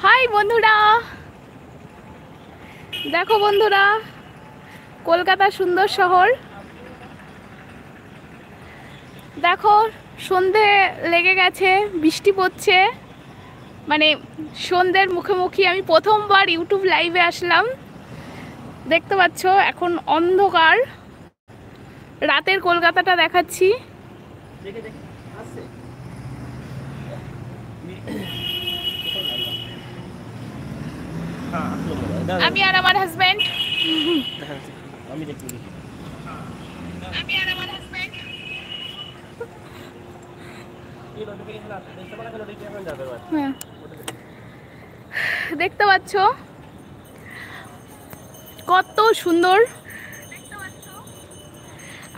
High বন্ধুরা, দেখো বন্ধুরা, কলকাতা সুন্দর শহর। দেখো সন্ধে লেগে গেছে, বৃষ্টি পড়ছে। মানে সন্ধ্যের মুখোমুখি আমি প্রথমবার ইউটিউব লাইভে আসলাম। দেখতে পাচ্ছ এখন অন্ধকার, রাতের কলকাতাটা দেখাচ্ছি। আমি আর আমার হাজবেন্ড। দেখতে পাচ্ছ কত সুন্দর।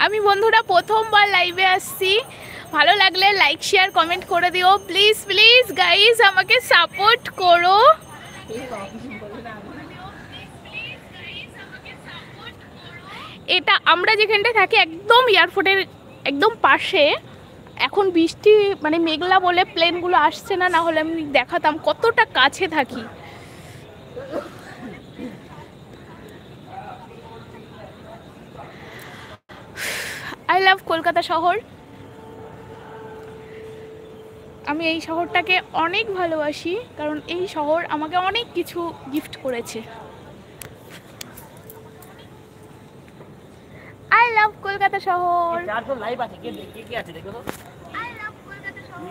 আমি বন্ধুরা প্রথমবার লাইভে আসছি। ভালো লাগলে লাইক শেয়ার কমেন্ট করে দিও প্লিজ প্লিজ গাইজ, আমাকে সাপোর্ট করো। এটা আমরা যেখানটায় থাকি একদম এয়ারপোর্টের একদম পাশে। এখন বৃষ্টি মানে মেঘলা বলে প্লেনগুলো আসছে না, না হলে আমি দেখাতাম কতটা কাছে থাকি। আই লাভ কলকাতা শহর। আমি এই শহরটাকে অনেক ভালোবাসি, কারণ এই শহর আমাকে অনেক কিছু গিফট করেছে। আই লাভ কলকাতা শহর। লাইভ আছে, কে আছে দেখো তো। আই লাভ কলকাতা শহর।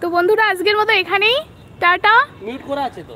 তো বন্ধুরা আজকের মতো এখানেই টাটা। মিউট করা আছে তো।